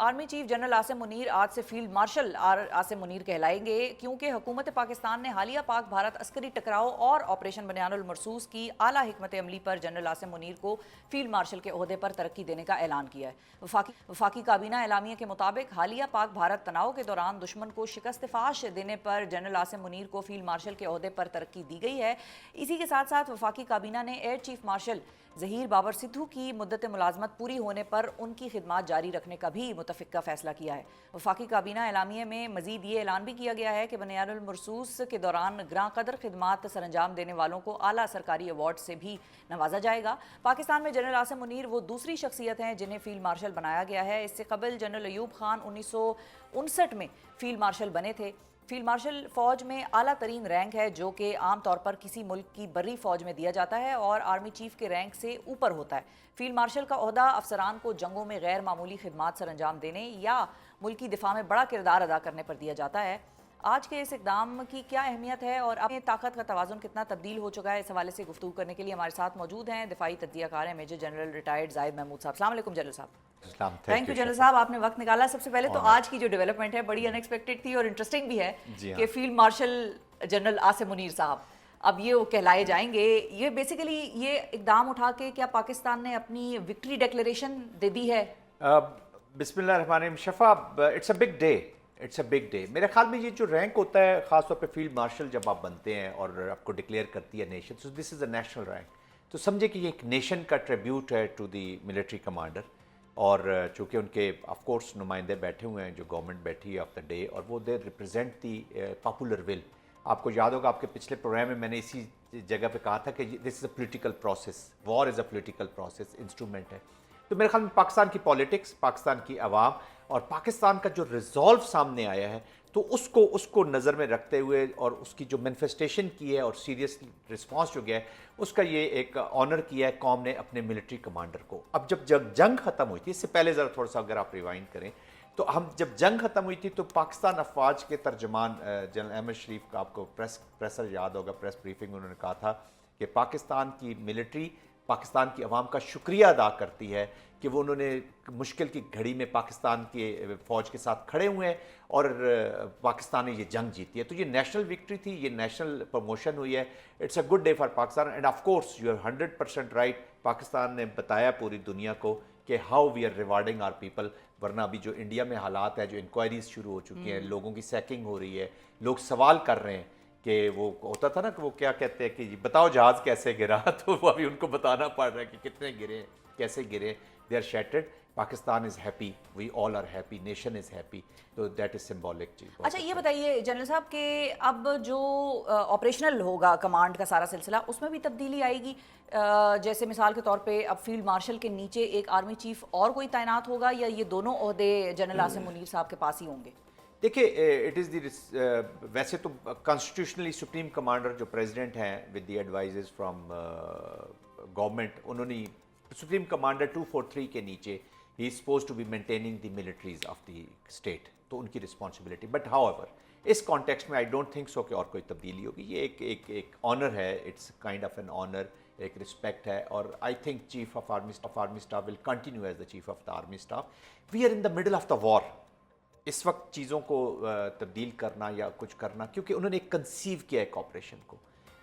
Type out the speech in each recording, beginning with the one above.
Army chief general Asim Munir آج سے field marshal Asim Munir کہلائیں گے، کیونکہ حکومت پاکستان نے حالیہ پاک بھارت عسکری ٹکراؤ اور آپریشن بنیان المرصوص کی اعلیٰ حکمت عملی پر جنرل عاصم منیر کو فیلڈ مارشل کے عہدے پر ترقی دینے کا اعلان کیا ہے۔ وفاقی کابینہ اعلامیہ کے مطابق حالیہ پاک بھارت تناؤ کے دوران دشمن کو شکست فاش دینے پر جنرل عاصم منیر کو فیلڈ مارشل کے عہدے پر ترقی دی گئی ہے۔ اسی کے ساتھ ساتھ وفاقی کابینہ نے air chief marshal Zaheer Babar Sidhu کی مدت ملازمت پوری ہونے پر ان کی خدمات جاری رکھنے کا بھی متفقہ فیصلہ کیا ہے۔ وفاقی کابینہ اعلامیہ میں مزید یہ اعلان بھی کیا گیا ہے کہ بنیان المرصوص کے دوران گراں قدر خدمات سر انجام دینے والوں کو اعلیٰ سرکاری ایوارڈ سے بھی نوازا جائے گا۔ پاکستان میں جنرل عاصم منیر وہ دوسری شخصیت ہیں جنہیں فیلڈ مارشل بنایا گیا ہے۔ اس سے قبل جنرل ایوب خان 1959 میں فیلڈ مارشل بنے تھے۔ فیلڈ مارشل فوج میں اعلیٰ ترین رینک ہے جو کہ عام طور پر کسی ملک کی بری فوج میں دیا جاتا ہے اور آرمی چیف کے رینک سے اوپر ہوتا ہے۔ فیلڈ مارشل کا عہدہ افسران کو جنگوں میں غیر معمولی خدمات سر انجام دینے یا ملکی دفاع میں بڑا کردار ادا کرنے پر دیا جاتا ہے۔ آج کے اس اقدام کی کیا اہمیت ہے اور اب طاقت کا توازن کتنا تبدیل ہو چکا ہے، اس حوالے سے گفتگو کرنے کے لیے ہمارے ساتھ موجود ہیں دفاعی تجزیہ کار ہیں میجر جنرل ریٹائرڈ زاہد محمود صاحب۔ السلام علیکم جنرل صاحب۔ تھینک یو جنرل صاحب، آپ نے وقت نکالا۔ سب سے پہلے تو آج کی جو ڈیولپمنٹ ہے بڑی ان ایکسپیکٹڈ تھی اور انٹرسٹنگ بھی ہے کہ field marshal general Asim Munir صاحب اب یہ کہلائے جائیں گے۔ یہ بیسیکلی یہ اقدام اٹھا کے کیا پاکستان نے اپنی وکٹری ڈیکلیریشن دے دی ہے؟ بسم اللہ الرحمن الرحیم۔ شفا، it's a big day, it's a big day. میرے خیال میں یہ جو رینک ہوتا ہے خاص طور پہ فیلڈ مارشل جب آپ بنتے ہیں اور آپ کو ڈکلیئر کرتی ہے nation, so this is a national rank, تو سمجھے کہ یہ ایک نیشن کا ٹریبیوٹ ہے ٹو دی ملٹری کمانڈر، اور چونکہ ان کے آف کورس نمائندے بیٹھے ہوئے ہیں جو گورنمنٹ بیٹھی ہے آف دا ڈے، اور وہ دے ریپرزینٹ دی پاپولر ول۔ آپ کو یاد ہوگا آپ کے پچھلے پروگرام میں نے اسی جگہ پہ کہا تھا کہ this is a political process, war is a political process, instrument ہے۔ تو میرے خیال میں پاکستان کی پالیٹکس، پاکستان کی عوام اور پاکستان کا جو ریزالو سامنے آیا ہے، تو اس کو نظر میں رکھتے ہوئے اور اس کی جو مینیفیسٹیشن کی ہے اور سیریس رسپانس جو گیا ہے، اس کا یہ ایک آنر کیا ہے قوم نے اپنے ملٹری کمانڈر کو۔ اب جب جنگ ختم ہوئی تھی، اس سے پہلے ذرا تھوڑا سا اگر آپ ریوائنڈ کریں تو جب جنگ ختم ہوئی تھی تو پاکستان افواج کے ترجمان جنرل احمد شریف کا آپ کو پریسر یاد ہوگا، پریس بریفنگ انہوں نے کہا تھا کہ پاکستان کی ملٹری پاکستان کی عوام کا شکریہ ادا کرتی ہے کہ وہ انہوں نے مشکل کی گھڑی میں پاکستان کے فوج کے ساتھ کھڑے ہوئے ہیں اور پاکستان نے یہ جنگ جیتی ہے۔ تو یہ نیشنل وکٹری تھی، یہ نیشنل پروموشن ہوئی ہے۔ It's a good day for Pakistan, and of course you are 100% right. Pakistan نے بتایا پوری دنیا کو کہ how we are rewarding our people, ورنہ ابھی جو انڈیا میں حالات ہے، جو انکوائریز شروع ہو چکی ہیں، لوگوں کی سیکنگ ہو رہی ہے، لوگ سوال کر رہے ہیں کہ وہ ہوتا تھا نا کہ وہ کیا کہتے ہیں کہ بتاؤ جہاز کیسے گرا، تو وہ ابھی ان کو بتانا پڑ رہا ہے کہ کتنے گرے، کیسے گرے۔ They are shattered. Pakistan is happy, we all are happy, nation is happy, تو دیٹ از سمبولک چیز۔ اچھا یہ بتائیے جنرل صاحب کہ اب جو آپریشنل ہوگا کمانڈ کا سارا سلسلہ، اس میں بھی تبدیلی آئے گی؟ جیسے مثال کے طور پہ اب فیلڈ مارشل کے نیچے ایک آرمی چیف اور کوئی تعینات ہوگا یا یہ دونوں عہدے جنرل عاصم منیر صاحب کے پاس ہی ہوں گے؟ دیکھیے اٹ از دی ویسے تو کانسٹیٹیوشنلی سپریم کمانڈر جو پریزیڈنٹ ہیں with the advisors from government, انہوں نے سپریم کمانڈر 243 کے نیچے ہی is suppose to be maintaining the militaries of the state, تو ان کی رسپانسبلٹی۔ بٹ ہاؤ ایور اس کانٹیکسٹ میں آئی ڈونٹ تھنک سو کہ اور کوئی تبدیلی ہوگی۔ یہ ایک آنر ہے، it's kind of an honour, ایک رسپیکٹ ہے، اور I think chief of army staff will continue as the chief of the army staff. We are in the middle of the war. اس وقت چیزوں کو تبدیل کرنا یا کچھ کرنا، کیونکہ انہوں نے ایک کنسیو کیا ایک آپریشن کو،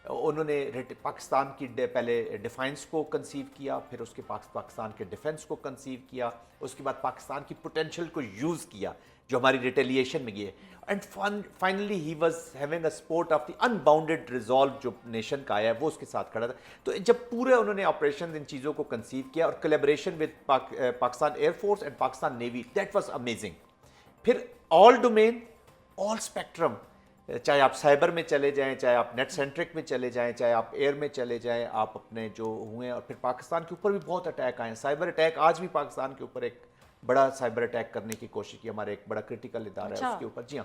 انہوں نے پاکستان کی پہلے ڈیفینس کو کنسیو کیا، پھر اس کے پاکستان کے ڈیفینس کو کنسیو کیا، اس کے بعد پاکستان کی پوٹینشیل کو یوز کیا جو ہماری ریٹیلیشن میں یہ ہے، and finally he was having a support of the in bounded resolve جو نیشن کا آیا ہے، وہ اس کے ساتھ کھڑا تھا۔ تو جب پورے انہوں نے آپریشن ان چیزوں کو کنسیو کیا اور collaboration with Pakistan air force and Pakistan navy, that was amazing. پھر آل ڈومین، آل اسپیکٹرم، چاہے آپ سائبر میں چلے جائیں، چاہے آپ نیٹ سینٹرک میں چلے جائیں، چاہے آپ ایئر میں چلے جائیں، آپ اپنے جو ہوئے ہیں، اور پھر پاکستان کے اوپر بھی بہت اٹیک آئے ہیں۔ سائبر اٹیک آج بھی پاکستان کے اوپر ایک بڑا سائبر اٹیک کرنے کی کوشش کی، ہمارا ایک بڑا کرٹیکل ادارہ ہے اس کے اوپر، جی ہاں۔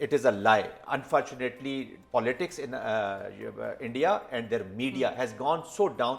it is a lie. Unfortunately, politics in India and their media has gone so down,